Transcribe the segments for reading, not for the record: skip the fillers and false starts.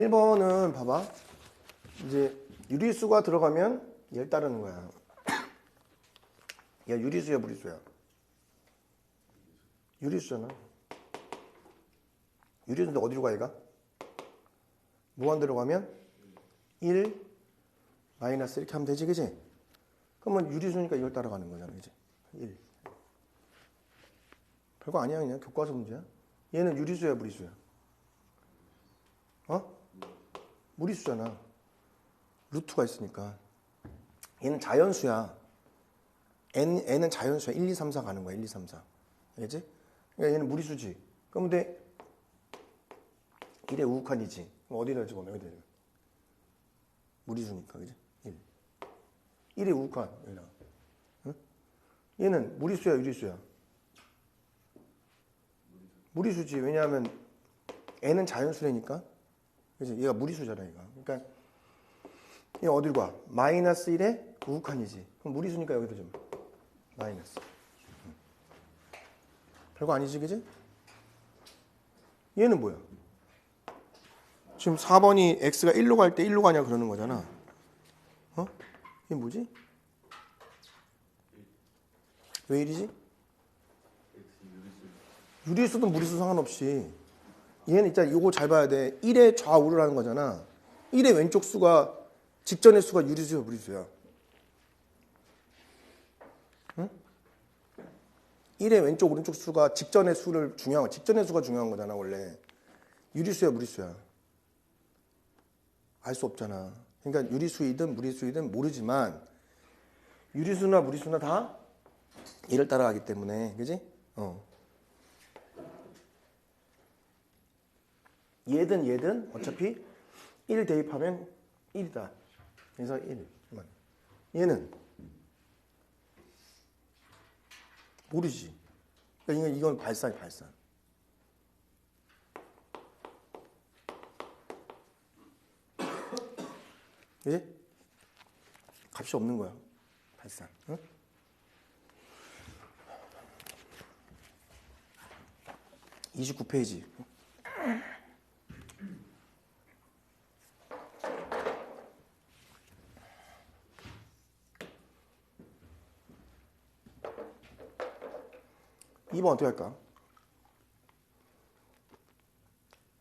1번은 봐봐. 이제 유리수가 들어가면 얘를 따르는 거야. 야, 유리수야, 무리수야? 유리수잖아. 유리수인데 어디로 가, 얘가? 무한대로 가면 1, 마이너스 이렇게 하면 되지, 그지? 그러면 유리수니까 이걸 따라가는 거잖아, 그지? 1. 별거 아니야, 그냥 교과서 문제야. 얘는 유리수야, 무리수야? 어? 무리수잖아. 루트가 있으니까. 얘는 자연수야. n은 자연수야. 1, 2, 3, 4 가는 거야. 1, 2, 3, 4. 알겠지? 그러니까 얘는 무리수지. 그럼 근데 1의 우극한이지. 그럼 어디다 집어넣어야 돼? 무리수니까, 그지? 1. 1의 우극한. 여기다. 응? 얘는 무리수야, 유리수야? 무리수지. 왜냐하면 n은 자연수라니까. 그치? 얘가 무리수잖아, 얘가. 그러니까 얘 어디로 가? 마이너스 1의 우극한이지. 그럼 무리수니까 여기도 좀 마이너스. 별거 아니지, 그지? 얘는 뭐야? 지금 4번이 x가 1로 갈 때 1로 가냐 그러는 거잖아. 어? 이게 뭐지? 왜 1이지? 유리수든 무리수 상관없이 얘는 있잖아. 이거 잘 봐야 돼. 1의 좌우를 하는 거잖아. 1의 왼쪽 수가 직전의 수가 유리수야, 무리수야? 응? 1의 왼쪽 오른쪽 수가 직전의 수를 중요한 거. 직전의 수가 중요한 거잖아, 원래. 유리수야, 무리수야? 알 수 없잖아. 그러니까 유리수이든 무리수이든 모르지만 유리수나 무리수나 다 1을 따라가기 때문에, 그지? 얘든 어차피 1 대입하면 1이다. 그래서 1. 얘는 모르지. 그러니까 이건 발산이 발산. 그지? 값이 없는 거야. 발산. 응? (29페이지) 2번 어떻게 할까?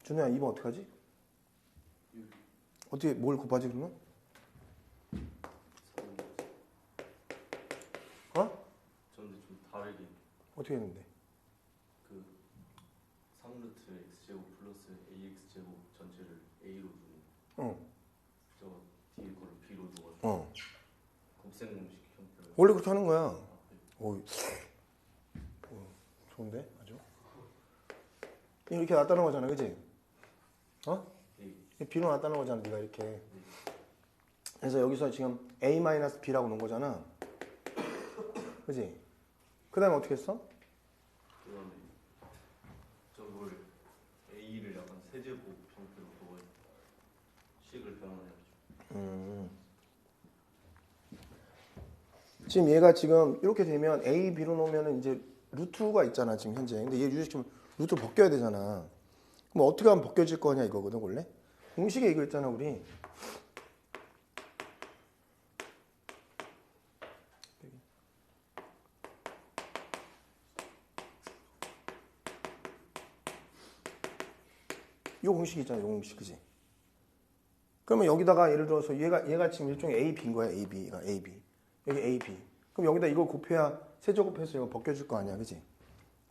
준호야, 2번 어떻게 하지? 어떻게 뭘 곱하지 그러면? 어? 저는 좀 다르게 어떻게 했는데? 그 3루트 x제곱 플러스 ax제곱 전체를 a로 두고 저 뒤에 거를 b로 두어가지고 곱셈 공식 형태로 원래 그렇게 하는 거야. 오, 좋은데? 아주. 이렇게 놨다는 거잖아, 그지? b로 놨다는 거잖아, 네가 이렇게. 그래서 여기서 지금 a-b라고 놓은 거잖아. 그지? 그 다음에 어떻게 했어? 그 다음에 저걸 a를 약간 세제곱 형태로 두어가지고 식을 변환해가지고 지금 얘가 지금 이렇게 되면 a, b로 놓으면 이제 루트가 있잖아, 지금 현재. 근데 얘 유리시키면 루트를 벗겨야 되잖아. 그럼 어떻게 하면 벗겨질 거냐 이거거든, 원래. 공식에 이거 있잖아, 우리. 요 공식 있잖아, 요 공식, 그지? 그러면 여기다가 예를 들어서 얘가 지금 일종의 A, B인 거야, A, B가 A, B. 여기 A, B. 그럼 여기다 이걸 곱해야 세제곱해서 이거 벗겨질 거 아니야, 그지?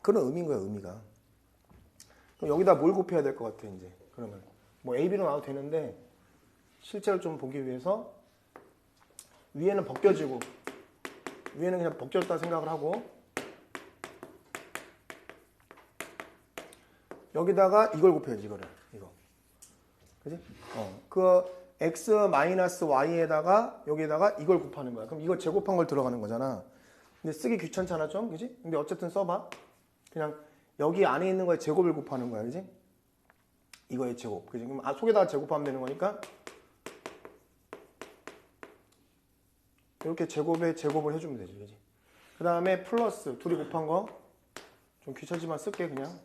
그런 의미인 거야, 의미가. 그럼 여기다 뭘 곱해야 될 것 같아, 이제. 그러면 뭐 A, B로 나와도 되는데 실제로 좀 보기 위해서 위에는 벗겨지고 위에는 그냥 벗겨졌다 생각을 하고 여기다가 이걸 곱해야지, 이거를. 이거. 그지? 그 x-y에다가 여기에다가 이걸 곱하는 거야. 그럼 이걸 제곱한 걸 들어가는 거잖아. 근데 쓰기 귀찮잖아, 좀. 그지? 근데 어쨌든 써봐. 그냥 여기 안에 있는 거에 제곱을 곱하는 거야. 그지? 이거의 제곱. 그지? 그럼 속에다가 제곱하면 되는 거니까 이렇게 제곱을 해주면 되지. 그지? 그 다음에 플러스 둘이 곱한 거 좀 귀찮지만 쓸게, 그냥.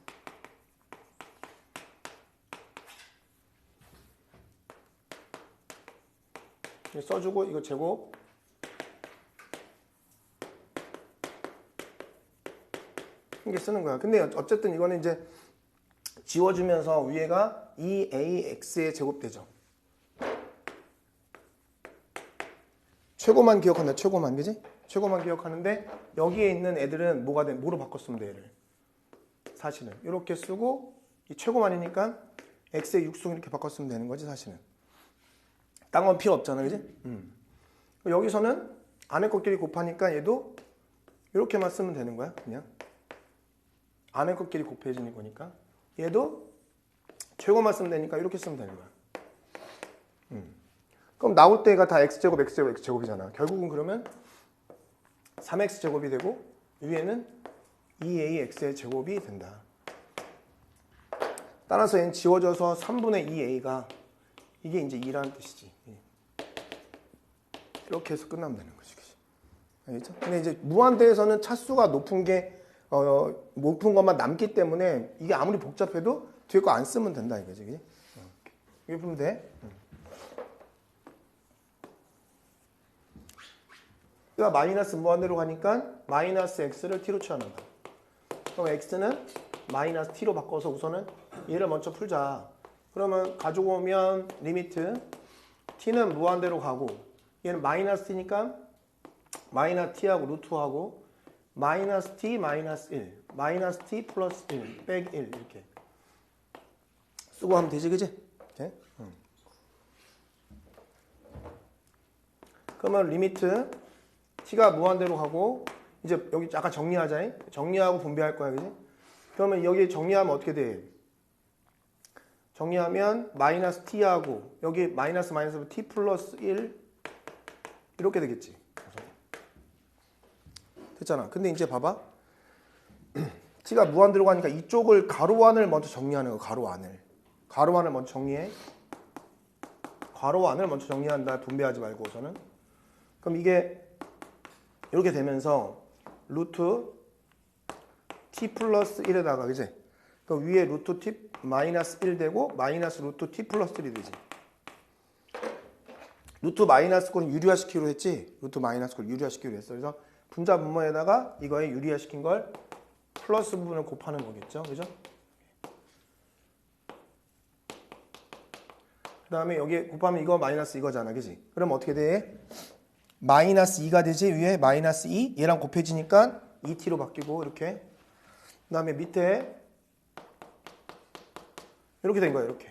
써주고 이거 제곱 이게 쓰는 거야. 근데 어쨌든 이거는 이제 지워주면서 위에가 2AX의 제곱되죠. 최고만 기억한다. 최고만, 그지? 최고만 기억하는데 여기에 있는 애들은 뭐로 바꿨으면 돼, 얘를. 사실은 이렇게 쓰고 이 최고만이니까 x의 6승 이렇게 바꿨으면 되는 거지 사실은. 딴 건 필요 없잖아, 그지? 여기서는 안에 것끼리 곱하니까 얘도 이렇게만 쓰면 되는 거야, 그냥. 안에 것끼리 곱해지는 거니까. 얘도 최고만 쓰면 되니까 이렇게 쓰면 되는 거야. 그럼 나올 때가 다 x제곱, x제곱, x제곱이잖아. 결국은 그러면 3x제곱이 되고 위에는 2ax의 제곱이 된다. 따라서 얘는 지워져서 3분의 2a가 이게 이제 2라는 뜻이지. 이렇게 해서 끝나면 되는 거지. 알겠죠? 근데 이제 무한대에서는 차수가 높은 것만 남기 때문에 이게 아무리 복잡해도 뒤에 거 안 쓰면 된다 이거지. 이게 보면 돼. 가 마이너스 무한대로 가니까 마이너스 x를 t로 취하는다. 그럼 x는 마이너스 t로 바꿔서 우선은 얘를 먼저 풀자. 그러면 가지고 오면 리미트 t는 무한대로 가고 얘는 마이너스 t니까 마이너스 t하고 루트하고 마이너스 t 마이너스 1 마이너스 t 플러스 1 빼기 1 이렇게 쓰고 하면 되지, 그지? 이렇게. 그러면 리미트 t가 무한대로 가고 이제 여기 약간 정리하자. 정리하고 분배할 거야, 그지? 그러면 여기 정리하면 어떻게 돼? 정리하면 마이너스 t하고 여기 마이너스 t 플러스 1 이렇게 되겠지. 됐잖아. 근데 이제 봐봐. t가 무한대로 가니까 이쪽을 가로 안을 먼저 정리하는 거. 가로 안을 먼저 정리해. 가로 안을 먼저 정리한다. 분배하지 말고 우선은. 그럼 이게 이렇게 되면서 루트 t 플러스 1에다가 그지? 그럼 위에 루트 t 마이너스 1 되고 마이너스 루트 t 플러스 1이 되지. 루트 마이너스 꼴은 유리화시키기로 했지? 루트 마이너스 꼴 유리화시키기로 했어. 그래서 분자 분모에다가 이거에 유리화시킨 걸 플러스 부분을 곱하는 거겠죠? 그죠? 그 다음에 여기 곱하면 이거 마이너스 이거잖아. 그지? 그럼 어떻게 돼? 마이너스 2가 되지? 위에 마이너스 2 얘랑 곱해지니까 2t로 바뀌고 이렇게. 그 다음에 밑에 이렇게 된 거야. 이렇게.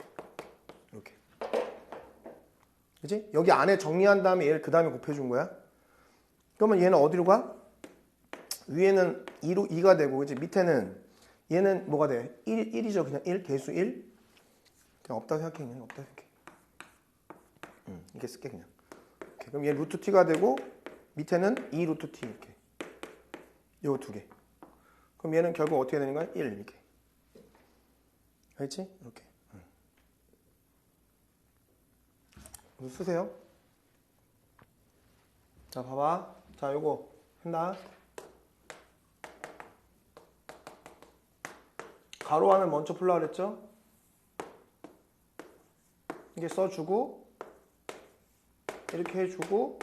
그치? 여기 안에 정리한 다음에 얘를 그 다음에 곱해준 거야. 그러면 얘는 어디로 가? 위에는 2가 되고, 그치? 밑에는 얘는 뭐가 돼? 1이죠. 그냥 1, 개수 1. 그냥 없다고 생각해. 그냥 없다고 생각해. 이렇게 쓸게, 그냥. 오케이. 그럼 얘 루트 t가 되고, 밑에는 2 루트 t, 이렇게. 요 두 개. 그럼 얘는 결국 어떻게 되는 거야? 1, 이렇게. 알겠지? 이렇게. 쓰세요. 자, 봐봐. 자, 요거 한다. 가로 안을 먼저 풀라 그랬죠? 이게 써주고 이렇게 해주고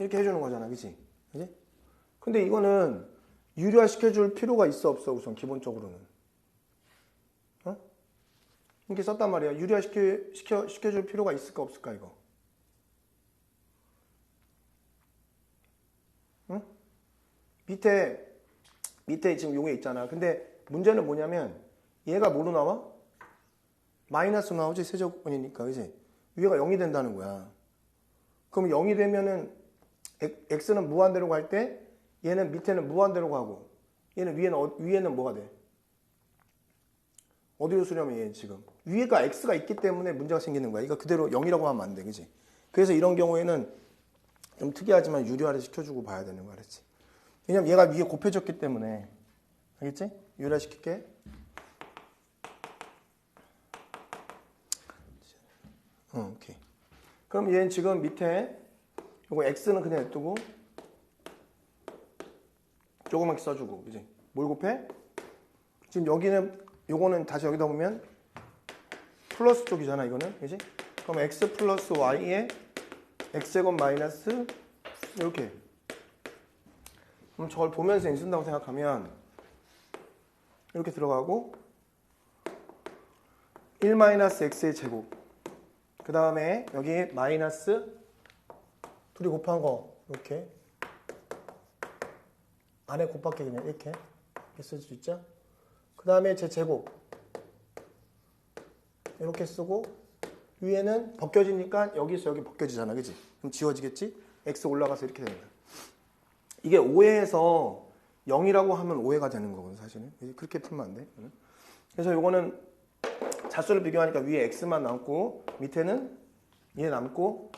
이렇게 해주는 거잖아, 그치? 그치? 근데 이거는 유리화 시켜줄 필요가 있어 없어? 우선 기본적으로는. 이렇게 썼단 말이야. 유리화 시켜줄 필요가 있을까 없을까 이거? 응? 밑에 지금 요게 있잖아. 근데 문제는 뭐냐면 얘가 뭐로 나와? 마이너스 나오지, 세제곱근이니까, 그지? 위에가 0이 된다는 거야. 그럼 0이 되면은 x는 무한대로 갈 때 얘는 밑에는 무한대로 가고 얘는 위에는 뭐가 돼? 어디로 쓰려면 얘 지금 위에가 x가 있기 때문에 문제가 생기는 거야. 이거 그대로 0이라고 하면 안 돼, 그지? 그래서 이런 경우에는 좀 특이하지만 유리화를 시켜주고 봐야 되는 거야, 그렇지? 왜냐면 얘가 위에 곱해졌기 때문에. 알겠지? 유리화 시킬게. 오케이. 그럼 얘는 지금 밑에 요거 x는 그냥 냅두고 조그맣게 써주고, 그지? 뭘 곱해? 지금 여기는 요거는 다시 여기다 보면 플러스 쪽이잖아, 이거는, 그지? 그럼 x 플러스 y에 x제곱 마이너스 이렇게. 그럼 저걸 보면서 n 쓴다고 생각하면 이렇게 들어가고 1 마이너스 x의 제곱. 그 다음에 여기 마이너스 둘이 곱한 거 이렇게 안에 곱할게 그냥 이렇게 쓸 수 있죠. 그 다음에 제 제곱 이렇게 쓰고 위에는 벗겨지니까 여기서 여기 벗겨지잖아, 그지? 그럼 지워지겠지? x 올라가서 이렇게 되는 거야. 이게 5회에서 0이라고 하면 5회가 되는 거거든, 사실은. 그렇게 풀면 안 돼. 그래서 요거는 자수를 비교하니까 위에 x만 남고 밑에는 얘 남고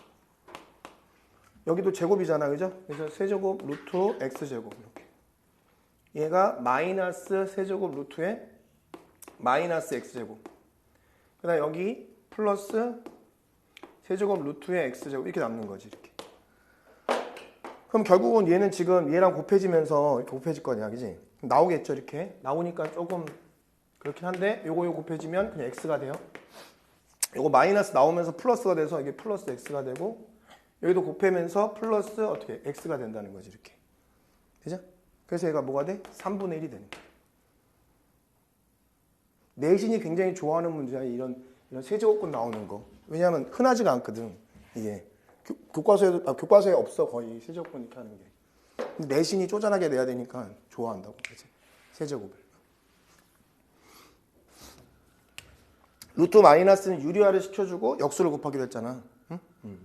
여기도 제곱이잖아, 그죠? 그래서 세제곱 루트 x제곱 이렇게. 얘가 마이너스 세제곱 루트에 마이너스 x제곱. 그 다음 여기 플러스 세제곱 루트에 x제곱 이렇게 남는 거지, 이렇게. 그럼 결국은 얘는 지금 얘랑 곱해지면서 이렇게 곱해질 거냐, 그지? 나오겠죠, 이렇게. 나오니까 조금 그렇긴 한데 요거 곱해지면 그냥 x가 돼요. 요거 마이너스 나오면서 플러스가 돼서 이게 플러스 x가 되고 여기도 곱하면서 플러스 어떻게 x가 된다는 거지, 이렇게. 되죠? 그래서 얘가 뭐가 돼? 3분의 1이 되는 거야. 내신이 굉장히 좋아하는 문제야, 이런 세제곱근 나오는 거. 왜냐하면 흔하지가 않거든, 이게. 교과서에 없어, 거의 세제곱근 이렇게 하는 게. 근데 내신이 쪼잔하게 내야 되니까 좋아한다고, 그치? 세제곱을. 루트 마이너스는 유리화를 시켜주고 역수를 곱하기로 했잖아. 응?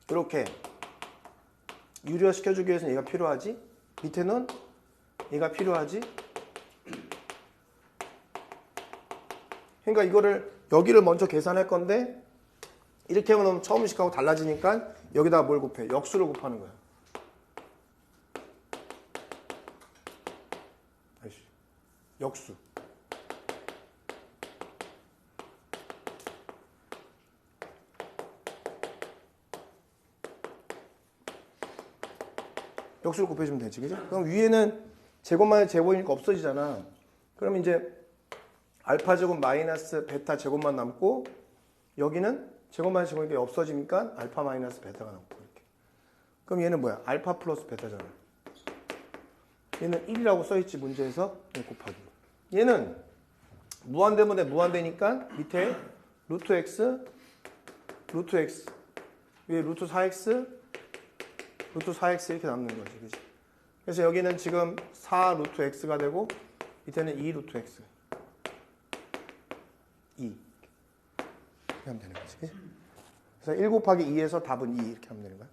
이렇게 유리화 시켜주기 위해서는 얘가 필요하지. 밑에는 얘가 필요하지. 그러니까 이거를 여기를 먼저 계산할 건데 이렇게 하면 처음 식하고 달라지니까 여기다가 뭘 곱해? 역수를 곱하는 거야. 역수. 역수를 곱해주면 되지, 그죠? 그럼 위에는 제곱만 제곱이니까 없어지잖아. 그럼 이제 알파 제곱 마이너스 베타 제곱만 남고 여기는 제곱만 제곱이니까 없어지니까 알파 마이너스 베타가 남고 이렇게. 그럼 얘는 뭐야? 알파 플러스 베타잖아. 얘는 1이라고 써있지, 문제에서. 곱하기. 얘는 무한대분에 무한대니까 밑에 루트 x 위에 루트 4x 루트 4x 이렇게 남는 거지, 그치? 그래서 여기는 지금 4 루트 x가 되고 밑에는 2 루트 x 2 이렇게 하면 되는 거지, 그치? 그래서 1 곱하기 2에서 답은 2 이렇게 하면 되는 거야.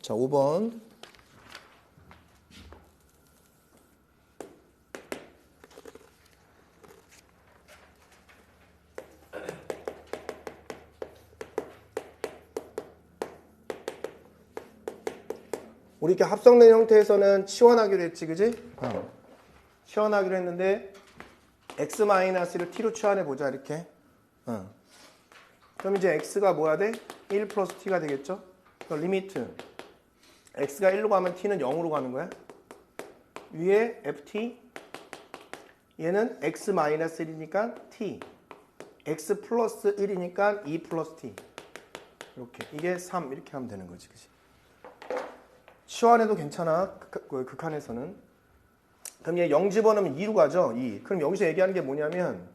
자, 5번. 우리 이렇게 합성된 형태에서는 치환하기로 했지, 그지? 치환하기로 했는데 x-를 t로 치환해 보자, 이렇게. 그럼 이제 x가 뭐야 돼? 1 플러스 t가 되겠죠? 그럼 리미트 x가 1로 가면 t는 0으로 가는 거야. 위에 ft 얘는 x-1이니까 t x 플러스 1이니까 2 플러스 t 이렇게. 이게 3 이렇게 하면 되는 거지, 그치? 치환해도 괜찮아, 극한에서는. 그럼 얘 0 집어넣으면 2로 가죠, 2. 그럼 여기서 얘기하는 게 뭐냐면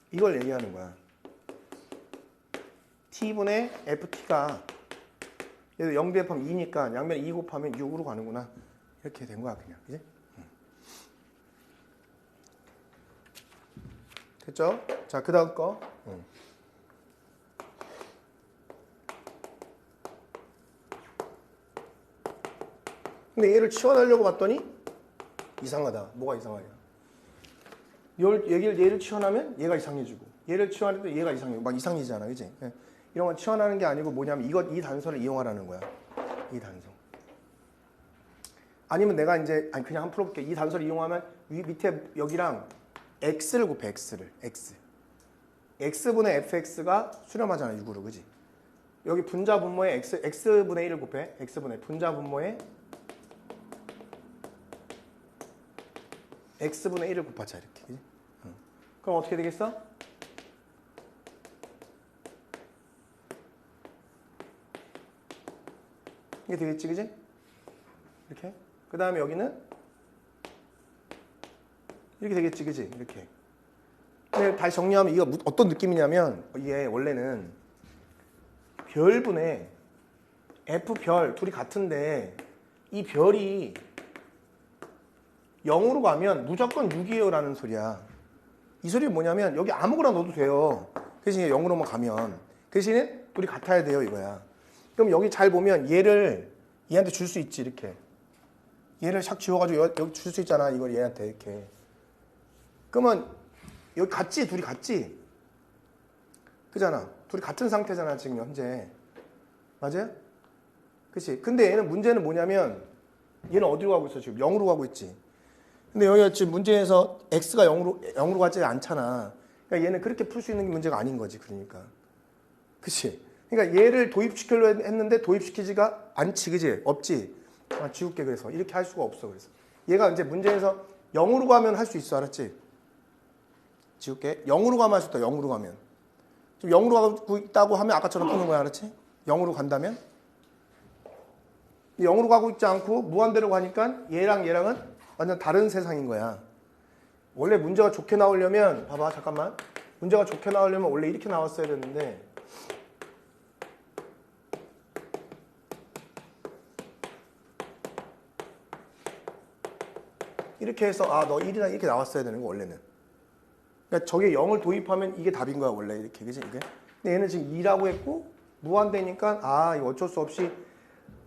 이걸 얘기하는 거야. t분의 ft가 얘도 0 대입하면 2니까 양면 2 곱하면 6으로 가는구나. 이렇게 된 거야, 그냥. 그지? 됐죠? 자, 그 다음 거. 근데 얘를 치환하려고 봤더니 이상하다. 뭐가 이상하냐? 얘를 치환하면 얘가 이상해지고 얘를 치환해도 얘가 이상해지고 막 이상해지잖아, 그지? 이런 건 치환하는 게 아니고 뭐냐면 이 단서를 이용하라는 거야. 이 단서. 아니면 내가 이제 아니 그냥 한번 풀어볼게. 이 단서를 이용하면 밑에 여기랑 x를 곱해. x를 x. x분의 fx가 수렴하잖아 6으로 그지? 여기 분자 분모에 x분의 1을 곱해. x분의 분자 분모에 x분의 1을 곱하자 이렇게. 그지? 그럼 어떻게 되겠어? 이게 되겠지 그지? 이렇게. 그 다음에 여기는 이렇게 되겠지 그지? 이렇게. 근데 다시 정리하면 이거 어떤 느낌이냐면 이게 원래는 별분의 F별 둘이 같은데 이 별이 0으로 가면 무조건 6이에요 라는 소리야. 이 소리는 뭐냐면 여기 아무거나 넣어도 돼요. 대신에 0으로만 가면. 대신에 둘이 같아야 돼요 이거야. 그럼 여기 잘 보면 얘를 얘한테 줄 수 있지 이렇게. 얘를 샥 지워가지고 여기 줄 수 있잖아 이걸 얘한테 이렇게. 그러면 여기 같지? 둘이 같지? 그잖아. 둘이 같은 상태잖아 지금 현재. 맞아요? 그치? 근데 얘는 문제는 뭐냐면 얘는 어디로 가고 있어 지금? 0으로 가고 있지. 근데 여기가 지금 문제에서 x가 0으로 가지 않잖아. 그러니까 얘는 그렇게 풀 수 있는 문제가 아닌 거지. 그러니까. 그치? 그러니까 얘를 도입시키려고 했는데 도입시키지가 않지. 그치? 없지? 아, 지울게 그래서. 이렇게 할 수가 없어. 그래서. 얘가 이제 문제에서 0으로 가면 할 수 있어. 알았지? 지울게. 0으로 가면 할 수 있다. 0으로 가면. 지금 0으로 가고 있다고 하면 아까처럼 푸는 거야. 알았지? 0으로 간다면? 0으로 가고 있지 않고 무한대로 가니까 얘랑은 완전 다른 세상인 거야. 원래 문제가 좋게 나오려면 봐봐 잠깐만. 문제가 좋게 나오려면 원래 이렇게 나왔어야 되는데 이렇게 해서 아 너 1이나 이렇게 나왔어야 되는 거 원래는. 그러니까 저게 0을 도입하면 이게 답인 거야 원래 이렇게. 그지? 이게. 근데 얘는 지금 2라고 했고 무한대니까 아 이거 어쩔 수 없이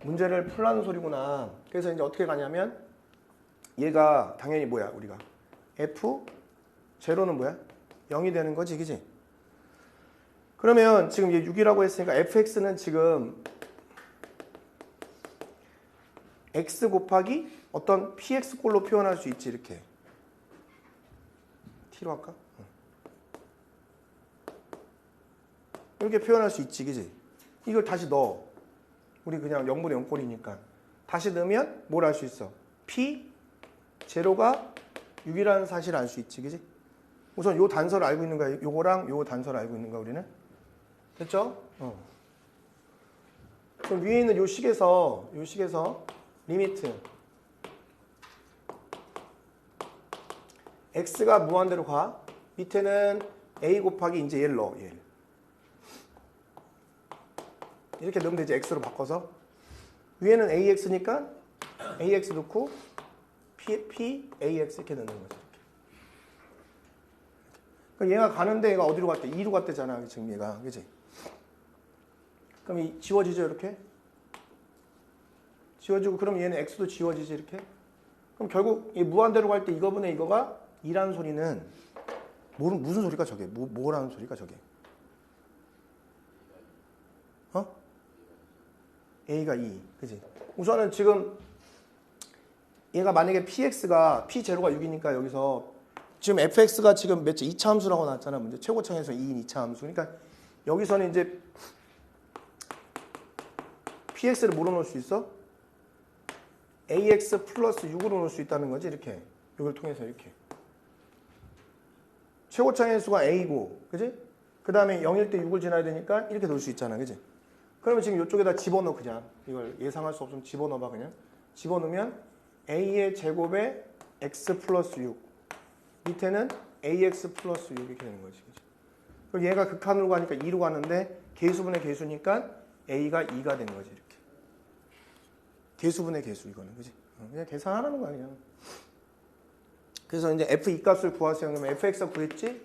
문제를 풀라는 소리구나. 그래서 이제 어떻게 가냐면 얘가 당연히 뭐야 우리가 f 제로는 뭐야? 0이 되는 거지 그지? 그러면 지금 얘 6이라고 했으니까 fx는 지금 x 곱하기 어떤 px꼴로 표현할 수 있지 이렇게. t로 할까? 이렇게 표현할 수 있지 그지? 이걸 다시 넣어. 우리 그냥 0분의 0꼴이니까 다시 넣으면 뭘 알 수 있어? p 제로가 6이라는 사실을 알 수 있지 그지? 우선 요 단서를 알고 있는 거야. 요거랑 요 단서를 알고 있는 거야 우리는. 됐죠? 그럼 위에 있는 요 식에서 리미트 x가 무한대로 가. 밑에는 a 곱하기 이제 얘를 넣어. 얘를. 이렇게 넣으면 되지. x로 바꿔서. 위에는 ax니까 ax 넣고 p ax 이렇게 넣는 거죠. 그러니까 얘가 가는데 얘가 어디로 갔대? 2로 갔대잖아. 지금 얘가. 그치? 그럼 이 지워지죠 이렇게? 지워지고 그럼 얘는 x도 지워지지 이렇게? 그럼 결국 이 무한대로 갈 때 이거분의 이거가 2라는 소리는 무슨 소리가 저게? 뭐라는 소리가 저게? a가 2. 그치? 우선은 지금 얘가 만약에 px가 p0가 6이니까 여기서 지금 fx가 지금 몇째 2차 함수라고 나왔잖아. 문제 최고창에서 2인 2차 함수. 그러니까 여기서는 이제 px를 뭐로 넣을 수 있어? ax 플러스 6으로 넣을 수 있다는 거지. 이렇게. 이걸 통해서 이렇게. 최고창의 수가 a고. 그지? 그 다음에 0일 때 6을 지나야 되니까 이렇게 넣을 수 있잖아. 그지? 그러면 지금 이쪽에다 집어넣어 그냥. 이걸 예상할 수 없으면 집어넣어봐 그냥. 집어넣으면 a의 제곱에 x 플러스 6. 밑에는 ax 플러스 6 이렇게 되는 거지. 그치? 그럼 얘가 극한으로 가니까 2로 가는데 개수분의 개수니까 a가 2가 되는 거지. 이렇게. 개수분의 개수 이거는. 그치? 그냥 계산하라는 거야 그냥. 그래서 이제 f2 값을 구하세요. 그러면 fx가 구했지?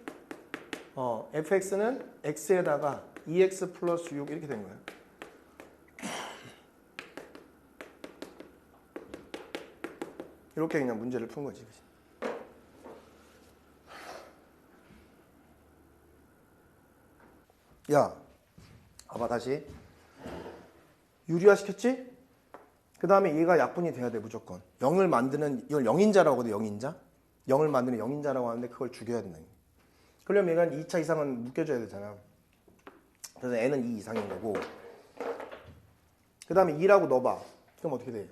fx는 x에다가 2x 플러스 6 이렇게 된 거야. 이렇게 그냥 문제를 푼 거지. 그치? 야, 봐봐 다시. 유리화 시켰지? 그 다음에 얘가 약분이 돼야 돼 무조건. 0을 만드는 이걸 영인자라고 하거든. 영인자. 0을 만드는 영인자라고 하는데 그걸 죽여야 된다. 그러려면 얘가 2차 이상은 묶여줘야 되잖아. 그래서 n은 2 이상인 거고. 그 다음에 2라고 넣어봐. 그럼 어떻게 돼?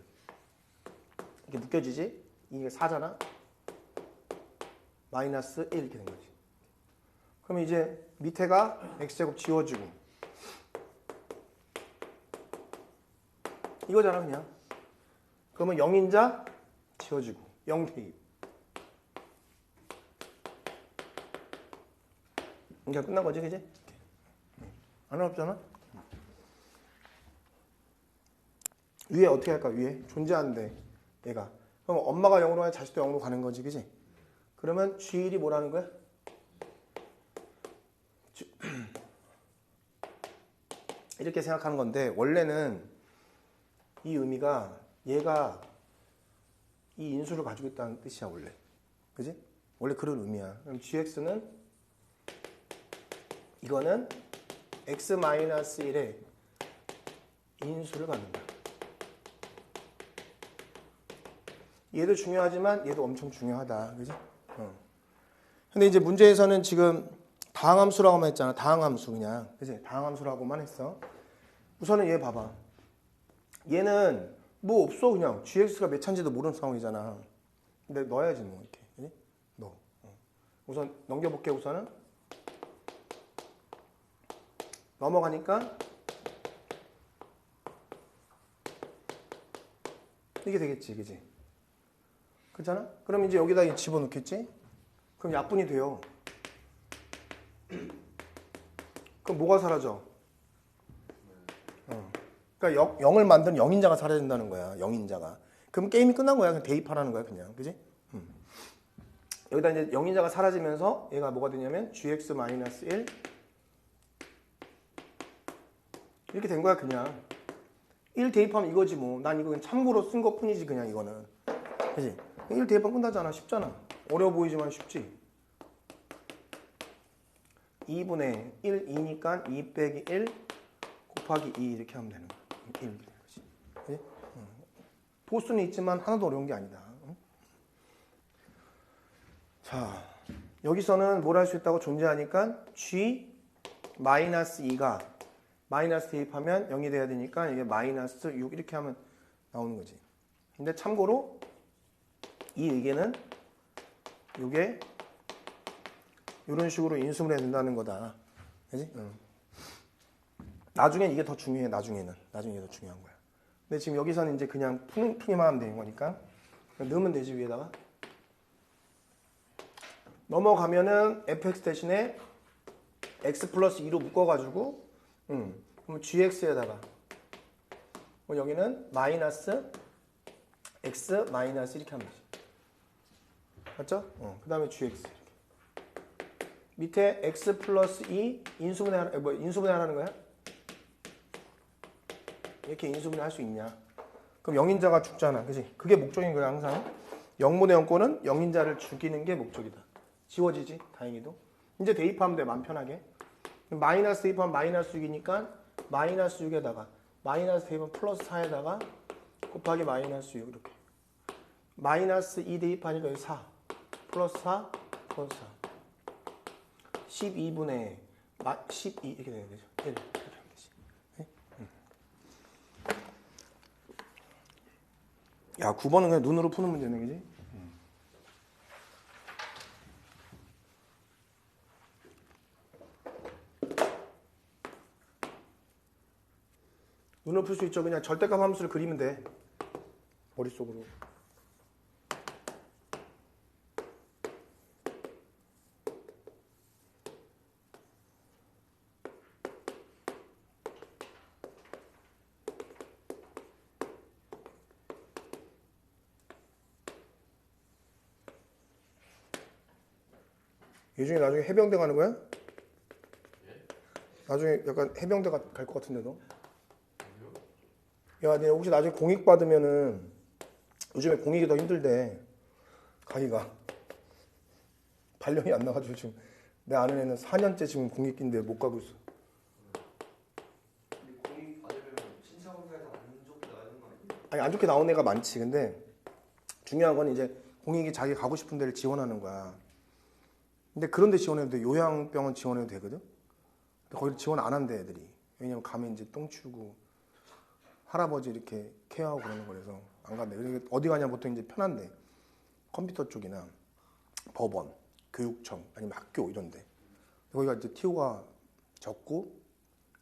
이렇게 묶여지지? 이게 4잖아? 마이너스 1 이렇게 된 거지. 그럼 이제 밑에가 x제곱 지워지고 이거잖아 그냥. 그러면 0인자 지워지고 0 대입. 이게 끝난 거지 그지? 안 어렵잖아? 위에 어떻게 할까? 위에 존재하는데 얘가. 그럼 엄마가 0으로 하면 자식도 0으로 가는 거지 그지? 그러면 G1이 뭐라는 거야? 이렇게 생각하는 건데 원래는 이 의미가 얘가 이 인수를 가지고 있다는 뜻이야 원래. 그지? 원래 그런 의미야. 그럼 GX는 이거는 x-1의 인수를 갖는다. 얘도 중요하지만 얘도 엄청 중요하다. 그지? 근데 이제 문제에서는 지금 다항함수라고만 했잖아. 다항함수 그냥. 그지? 다항함수라고만 했어. 우선은 얘 봐봐. 얘는 뭐 없어 그냥. gx가 몇 차인지도 모르는 상황이잖아. 근데 넣어야지 뭐 이렇게. 그지? 넣어. 우선 넘겨볼게 우선은. 넘어가니까 이게 되겠지. 그지? 그렇잖아? 그럼 이제 여기다 집어넣겠지? 그럼 약분이 돼요. 그럼 뭐가 사라져? 그러니까 0을 만든 영인자가 사라진다는 거야. 영인자가. 그럼 게임이 끝난 거야. 그냥 대입하라는 거야. 그냥. 그지? 여기다 이제 영인자가 사라지면서 얘가 뭐가 되냐면 gx-1 이렇게 된 거야. 그냥. 1 대입하면 이거지 뭐. 난 이거 그냥 참고로 쓴 것 뿐이지 그냥 이거는. 그지? 1 대입하면 끝나잖아. 쉽잖아. 어려워 보이지만 쉽지. 2분의 1, 2니까 2 빼기 1 곱하기 2 이렇게 하면 되는 거야. 1 이렇게 되는 거지. 그치? 보수는 있지만 하나도 어려운 게 아니다. 자, 여기서는 뭘 할 수 있다고 존재하니까 G-2가 마이너스 대입하면 0이 돼야 되니까 이게 마이너스 6 이렇게 하면 나오는 거지. 근데 참고로 이 의견은 이게 이런 식으로 인수를 해야 된다는 거다. 그지? 나중엔 이게 더 중요해. 나중에 이게 더 중요한 거야. 근데 지금 여기서는 이제 그냥 푸기만 하면 되는 거니까 넣으면 되지 위에다가. 넘어가면은 fx 대신에 x 플러스 2로 묶어가지고 그럼 gx에다가 여기는 마이너스 x 마이너스 이렇게 하면 되지. 맞죠? 그 다음에 gx 이렇게. 밑에 x 플러스 2 인수분해하라는 거야? 이렇게 인수분해 할 수 있냐? 그럼 영인자가 죽잖아. 그지? 그게 목적인 거야 항상. 0분의 0권은 영인자를 죽이는 게 목적이다. 지워지지? 다행히도. 이제 대입하면 돼. 마음 편하게. 마이너스 대입하면 마이너스 6이니까 마이너스 6에다가 마이너스 대입은 플러스 4에다가 곱하기 마이너스 6 이렇게. 마이너스 2 대입하니까 여기 4 플러스 4 플러스 4 12분의 12 이렇게 되는 거죠. 1 이렇게 하면 되지. 네? 야 9번은 그냥 눈으로 푸는 문제네. 그지? 눈으로 풀 수 있죠. 그냥 절대값 함수를 그리면 돼. 머릿속으로. 이 중에 나중에 해병대 가는 거야? 나중에 약간 해병대 갈 것 같은데 너? 야, 너 혹시 나중에 공익 받으면은 요즘에 공익이 더 힘들대. 가기가 발령이 안 나가지고 지금 내 아는 애는 4년째 지금 공익인데 못 가고 있어. 근데 공익 받으려면 신차공사에서 안 좋게 나가는 거 아니야? 아니, 안 좋게 나온 애가 많지. 근데 중요한 건 이제 공익이 자기 가고 싶은 데를 지원하는 거야. 근데 그런 데 지원해도 돼. 요양병원 지원해도 되거든. 근데 거기를 지원 안 한대 애들이. 왜냐면 가면 이제 똥 치우고 할아버지 이렇게 케어하고 그러는 거라서 안 간대. 그러니까 어디 가냐 보통 이제 편한데 컴퓨터 쪽이나 법원, 교육청 아니면 학교 이런 데. 거기가 이제 TO가 적고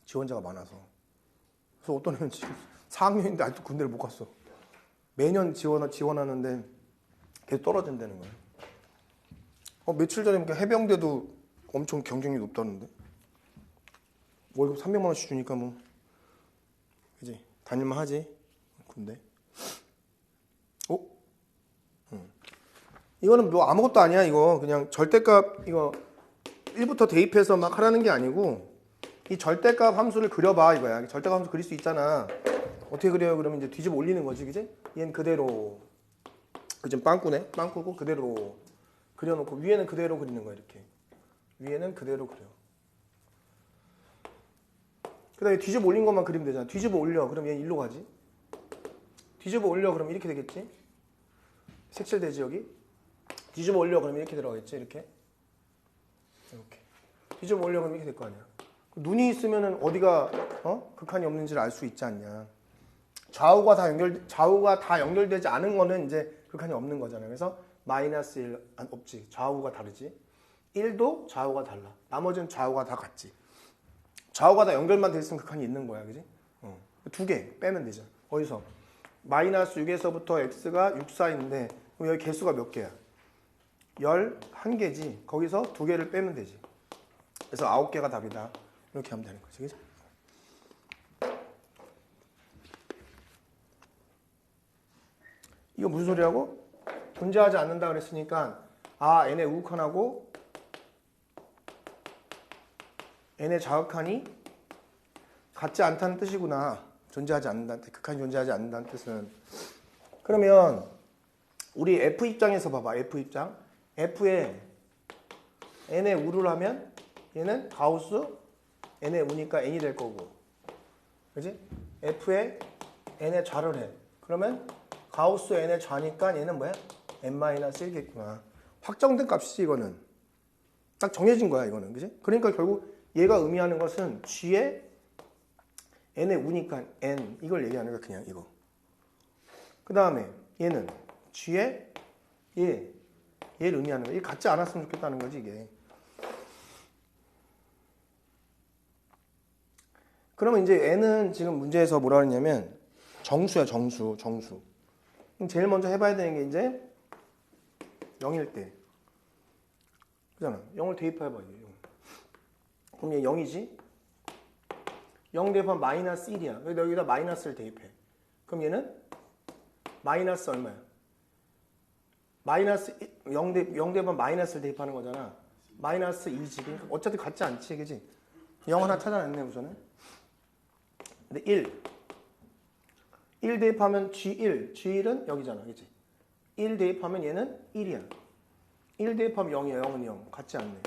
지원자가 많아서. 그래서 어떤 애는 지금 4학년인데 아직도 군대를 못 갔어. 매년 지원하는데 계속 떨어진다는 거예요. 며칠 전에 보니까 해병대도 엄청 경쟁률이 높다는데. 월급 300만 원씩 주니까 뭐 그지 다닐만 하지 군대. 이거는 뭐 아무것도 아니야. 이거 그냥 절대값 이거 1부터 대입해서 막 하라는 게 아니고 이 절대값 함수를 그려봐 이거야. 절대값 함수 그릴 수 있잖아. 어떻게 그려요? 그러면 이제 뒤집어 올리는 거지, 그지? 얘는 그대로 그좀 빵꾸네. 빵꾸고 그대로 그려놓고 위에는 그대로 그리는 거야. 이렇게 위에는 그대로 그려. 그다음에 뒤집어 올린 것만 그리면 되잖아. 뒤집어 올려. 그럼 얘는 일로 가지. 뒤집어 올려. 그럼 이렇게 되겠지. 색칠되지 여기. 뒤집어 올려. 그럼 이렇게 들어가겠지. 이렇게. 뒤집어 올려. 그럼 이렇게 될 거 아니야. 눈이 있으면은 어디가 극한이 없는지를 알 수 있지 않냐. 좌우가 다 연결되지 않은 거는 이제 극한이 없는 거잖아요. 그래서 마이너스 1 없지. 좌우가 다르지. 1도 좌우가 달라. 나머지는 좌우가 다 같지. 좌우가 다 연결만 돼 있으면 극한이 있는 거야. 그지? 두 개 빼면 되죠. 어디서? 마이너스 6에서부터 x가 6, 4인데 그럼 여기 개수가 몇 개야? 11개지. 거기서 두 개를 빼면 되지. 그래서 9개가 답이다. 이렇게 하면 되는 거지. 그지? 이거 무슨 소리라고? 존재하지 않는다 그랬으니까 n의 우극한하고 n의 자극한이 같지 않다는 뜻이구나. 존재하지 않는다는 뜻, 극한이 존재하지 않는다는 뜻은. 그러면 우리 F 입장에서 봐봐. F 입장. F에 n의 우를 하면 얘는 가우스 n의 우니까 n이 될 거고. 그지? F에 n의 좌를 해. 그러면 가우스 n의 좌니까 얘는 뭐야? n-1겠구나. 확정된 값이지 이거는. 딱 정해진 거야 이거는. 그지? 그러니까 결국 얘가 의미하는 것은 G에 n의 우니까 n 이걸 얘기하는 거야. 그냥 이거. 그 다음에 얘는 G에 얘를 의미하는 거야. 이게 같지 않았으면 좋겠다는 거지 이게. 그러면 이제 n은 지금 문제에서 뭐라 그랬냐면 정수야. 정수. 그럼 제일 먼저 해봐야 되는 게 이제 0일 때. 그잖아. 0을 대입해봐. 그럼 얘 0이지? 0 대입하면 마이너스 1이야. 여기다 마이너스를 대입해. 그럼 얘는 마이너스 얼마야? 마이너스 0 대입하면 마이너스를 대입하는 거잖아. 마이너스 2지. 그러니까 어차피 같지 않지. 그지? 0 하나 찾아냈네 우선은. 근데 1 대입하면 G1은 여기잖아. 그지? 1 대입하면 얘는 1이야. 1 대입하면 0이야. 0은 0. 같지 않네.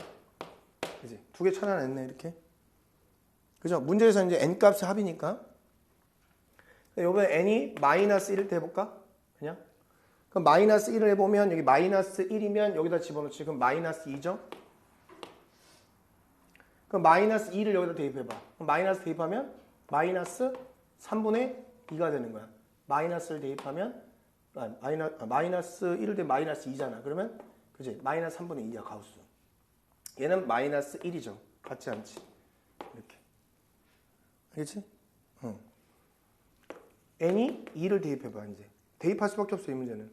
그지? 두 개 찾아냈네. 이렇게. 그죠? 문제에서 이제 n 값의 합이니까. 이번에 n이 마이너스 1을 해볼까? 그냥. 그럼 마이너스 1을 해보면 여기 마이너스 1이면 여기다 집어넣지. 그럼 마이너스 2죠? 그럼 마이너스 2를 여기다 대입해봐. 그럼 마이너스 대입하면 마이너스 3분의 2가 되는 거야. 마이너스를 대입하면 마이너스 1을 대입 마이너스 2잖아. 그러면 그지? 마이너스 3분의 2야 가우스. 얘는 마이너스 1이죠. 같지 않지? 이렇게. 알겠지? n이 2를 대입해봐 이제. 대입할 수밖에 없어 이 문제는.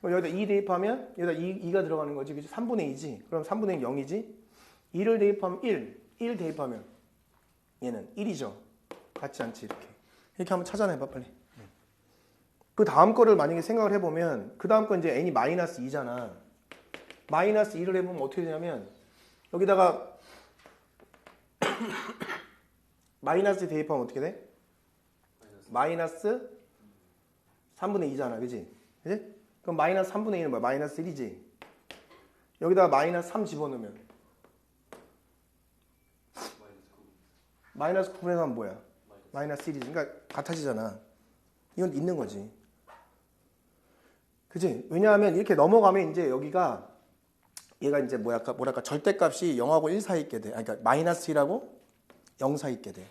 그럼 여기다 2 대입하면 여기다 2가 들어가는 거지. 그치? 3분의 2지. 그럼 3분의 2 0이지. 2를 대입하면 1 대입하면 얘는 1이죠. 같지 않지 이렇게. 이렇게 한번 찾아내봐 빨리. 그 다음 거를 만약에 생각을 해보면 그 다음 거 이제 n이 마이너스 2잖아. 마이너스 2를 해보면 어떻게 되냐면 여기다가 마이너스 대입하면 어떻게 돼? 마이너스 3분의 2잖아. 그지? 그지? 그럼 마이너스 3분의 1은 뭐야? 마이너스 1이지. 여기다가 마이너스 3 집어넣으면 마이너스 9분의 3 뭐야? 마이너스 1이지. 그러니까 같아지잖아. 이건 있는 거지. 그지? 왜냐하면 이렇게 넘어가면 이제 여기가 얘가 이제 뭐랄까 절대값이 0하고 1 사이 있게 돼. 아니, 그러니까 마이너스 1하고 0 사이 있게 돼.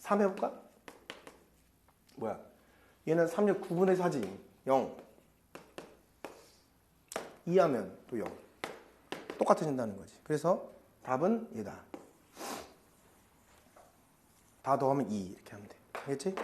3 해볼까? 뭐야? 얘는 3의 9분의 4지. 0. 2 하면 또 0. 똑같아진다는 거지. 그래서 답은 얘다. 다 더하면 2 이렇게 하면 돼. 알겠지?